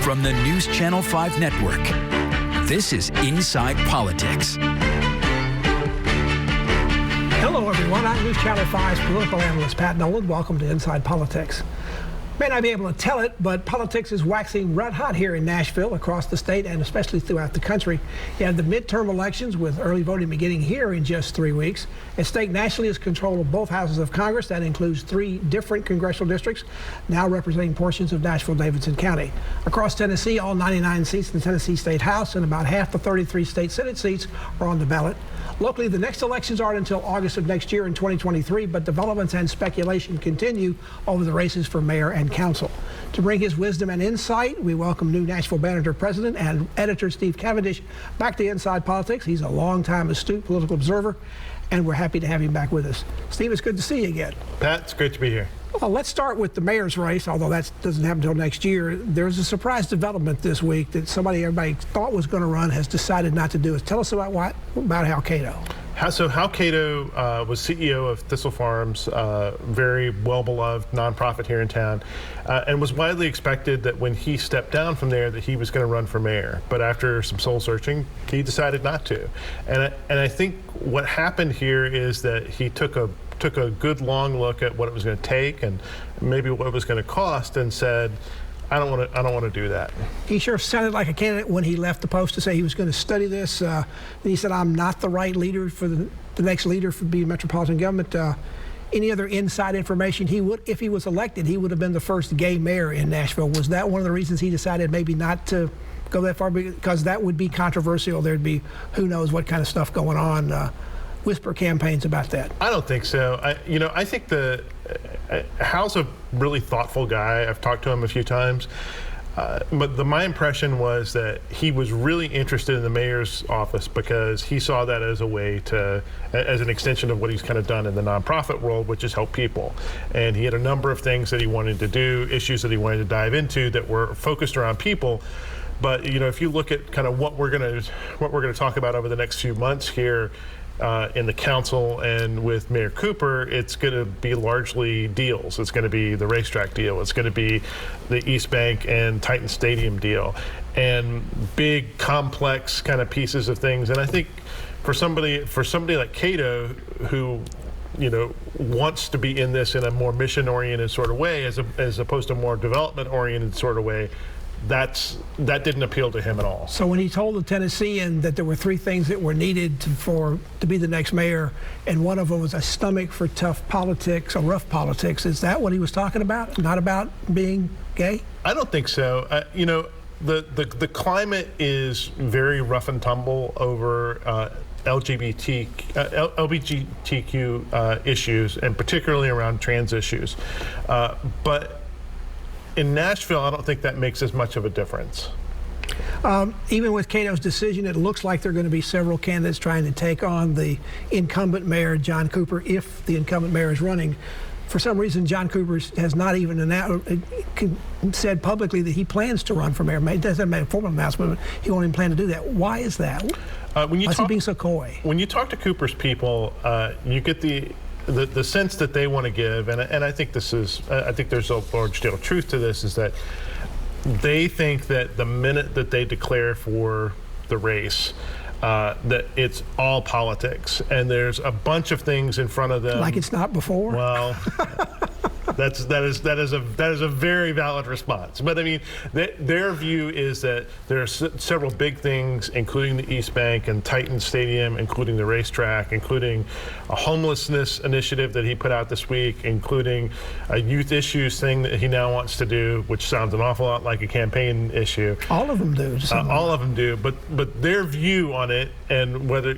From the News Channel 5 Network, this is Inside Politics. Hello, everyone. I'm News Channel 5's political analyst, Pat Nolan. Welcome to Inside Politics. May not be able to tell it, but politics is waxing red hot here in Nashville, across the state, and especially throughout the country. You have the midterm elections with early voting beginning here in just 3 weeks. At stake nationally is control of both houses of Congress. That includes 3 different congressional districts, now representing portions of Nashville-Davidson County. Across Tennessee, all 99 seats in the Tennessee State House and about half the 33 state Senate seats are on the ballot. Locally, the next elections aren't until August of next year in 2023, but developments and speculation continue over the races for mayor and council. To bring his wisdom and insight, we welcome new Nashville Banner president and editor Steve Cavendish back to Inside Politics. He's a longtime astute political observer, and we're happy to have him back with us. Steve, it's good to see you again. Pat, it's great to be here. Well, let's start with the mayor's race, although that doesn't happen until next year. There's a surprise development this week that everybody thought was going to run has decided not to do it. Tell us about Hal Cato. Hal Cato was CEO of Thistle Farms, very well-beloved nonprofit here in town, and was widely expected that when he stepped down from there that he was going to run for mayor. But after some soul searching, he decided not to. And I think what happened here is that he took a good long look at what it was going to take and maybe what it was going to cost and said, I don't want to do that. He sure sounded like a candidate when he left the post to say he was going to study this. And he said, I'm not the right leader for the next leader for being metropolitan government. Any other inside information, if he was elected, he would have been the first gay mayor in Nashville. Was that one of the reasons he decided maybe not to go that far? Because that would be controversial. There'd be who knows what kind of stuff going on. Whisper campaigns about that. I don't think so. I think Hal's a really thoughtful guy. I've talked to him a few times. But my impression was that he was really interested in the mayor's office because he saw that as a way as an extension of what he's kind of done in the nonprofit world, which is help people. And he had a number of things that he wanted to do, issues that he wanted to dive into that were focused around people. But if you look at kind of what we're going to talk about over the next few months here, in the council and with Mayor Cooper, it's going to be largely deals. It's going to be the racetrack deal. It's going to be the East Bank and Titan Stadium deal, and big, complex kind of pieces of things. And I think for somebody like Cato, who wants to be in this in a more mission-oriented sort of way, as opposed to a more development-oriented sort of way, that didn't appeal to him at all. So when he told the Tennessean that there were 3 things that were needed to be the next mayor, and one of them was a stomach for tough politics or rough politics, is that what he was talking about? Not about being gay? I don't think so. The climate is very rough and tumble over LGBTQ issues, and particularly around trans issues. But in Nashville, I don't think that makes as much of a difference. Even with Cato's decision, it looks like there are going to be several candidates trying to take on the incumbent mayor, John Cooper, if the incumbent mayor is running. For some reason, John Cooper has not even said publicly that he plans to run for mayor. He doesn't make a formal announcement, but he won't even plan to do that. Why is that? Why is he being so coy? When you talk to Cooper's people, you get the sense that they want to give, and I think there's a large deal of truth to this, is that they think that the minute that they declare for the race, that it's all politics, and there's a bunch of things in front of them. Like it's not before? Well, that is a very valid response. But I mean, their view is that there are several big things, including the East Bank and Titan Stadium, including the racetrack, including a homelessness initiative that he put out this week, including a youth issues thing that he now wants to do, which sounds an awful lot like a campaign issue. All of them do. All of them do. But their view on it, and whether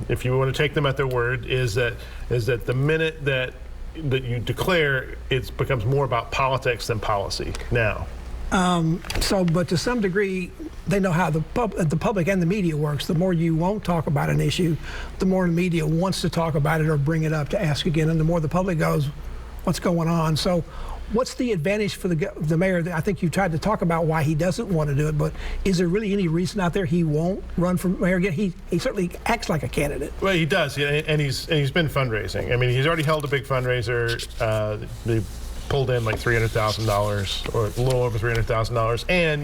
if you want to take them at their word, is that the minute that you declare, it becomes more about politics than policy now. But to some degree, they know how the public and the media works. The more you won't talk about an issue, the more the media wants to talk about it or bring it up to ask again, and the more the public goes, what's going on? So what's the advantage for the mayor? I think you tried to talk about why he doesn't want to do it, but is there really any reason out there he won't run for mayor again? He certainly acts like a candidate. Well, he does, and he's been fundraising. I mean, he's already held a big fundraiser. The pulled in like $300,000 or a little over $300,000, and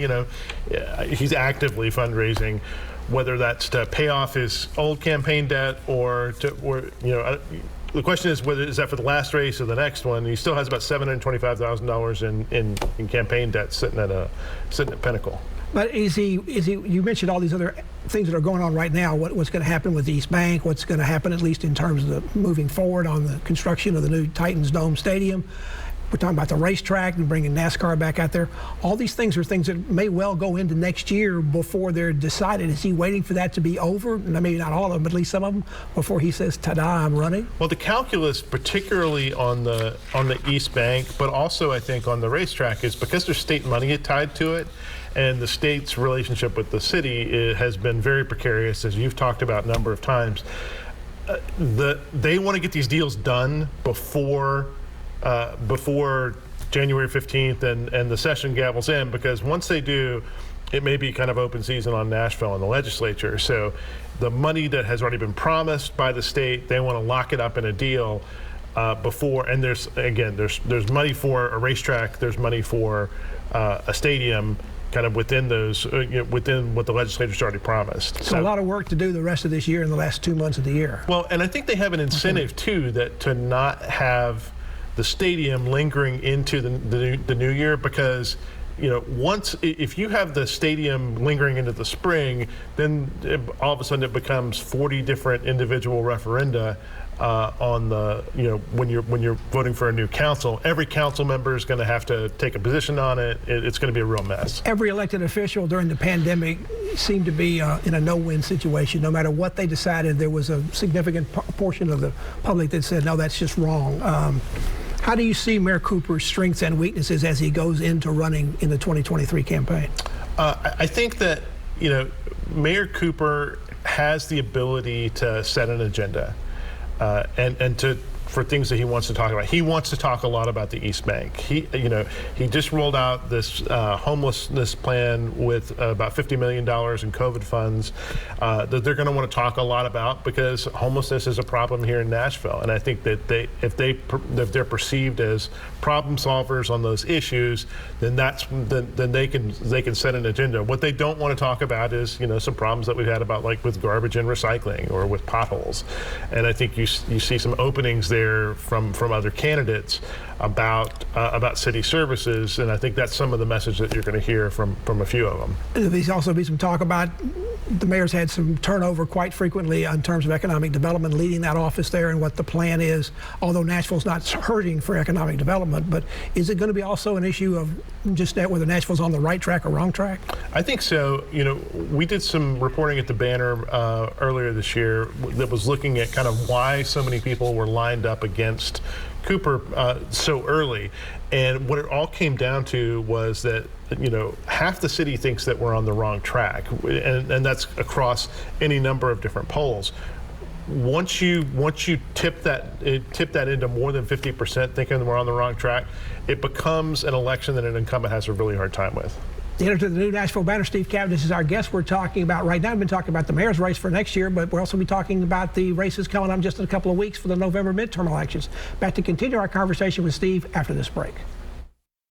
he's actively fundraising, whether that's to pay off his old campaign debt or the question is whether is that for the last race or the next one. He still has about $725,000 in campaign debt sitting at Pinnacle. But you mentioned all these other things that are going on right now. What's going to happen with East Bank? What's going to happen, at least in terms of moving forward on the construction of the new Titans Dome Stadium? We're talking about the racetrack and bringing NASCAR back out there. All these things are things that may well go into next year before they're decided. Is he waiting for that to be over? Maybe not all of them, but at least some of them, before he says, ta-da, I'm running? Well, the calculus, particularly on the East Bank, but also I think on the racetrack, is because there's state money tied to it, and the state's relationship with the city has been very precarious, as you've talked about a number of times. They want to get these deals done before January 15th and the session gavels in, because once they do, it may be kind of open season on Nashville and the legislature. So the money that has already been promised by the state, they want to lock it up in a deal before. And there's money for a racetrack, there's money for a stadium, kind of within those, within what the legislature's already promised. So a lot of work to do the rest of this year and the last 2 months of the year. Well, and I think they have an incentive too, to not have the stadium lingering into the new year, because if you have the stadium lingering into the spring, then all of a sudden it becomes 40 different individual referenda on the when you're voting for a new council. Every council member is going to have to take a position on it. It's going to be a real mess. Every elected official during the pandemic seemed to be in a no-win situation. No matter what they decided, there was a significant portion of the public that said, no, that's just wrong. How do you see Mayor Cooper's strengths and weaknesses as he goes into running in the 2023 campaign? I think that Mayor Cooper has the ability to set an agenda and for things that he wants to talk about. He wants to talk a lot about the East Bank. He just rolled out this homelessness plan with about $50 million in COVID funds that they're going to want to talk a lot about, because homelessness is a problem here in Nashville. And I think that if they're perceived as problem solvers on those issues, then they can set an agenda. What they don't want to talk about is some problems that we've had about, like, with garbage and recycling or with potholes. And I think you see some openings there from other candidates about city services, and I think that's some of the message that you're going to hear from a few of them. There's also be some talk about the mayor's had some turnover quite frequently in terms of economic development, leading that office there, and what the plan is. Although Nashville's not hurting for economic development, but is it going to be also an issue of just that, whether Nashville's on the right track or wrong track? I think so. We did some reporting at the Banner earlier this year that was looking at kind of why so many people were lined up against Cooper so early, and what it all came down to was that half the city thinks that we're on the wrong track, and that's across any number of different polls. Once you tip that into more than 50% thinking we're on the wrong track, it becomes an election that an incumbent has a really hard time with. The editor of the new Nashville Banner, Steve Cavendish, is our guest. We're talking about right now. We've been talking about the mayor's race for next year, but we'll also be talking about the races coming up just in a couple of weeks for the November midterm elections. Back to continue our conversation with Steve after this break.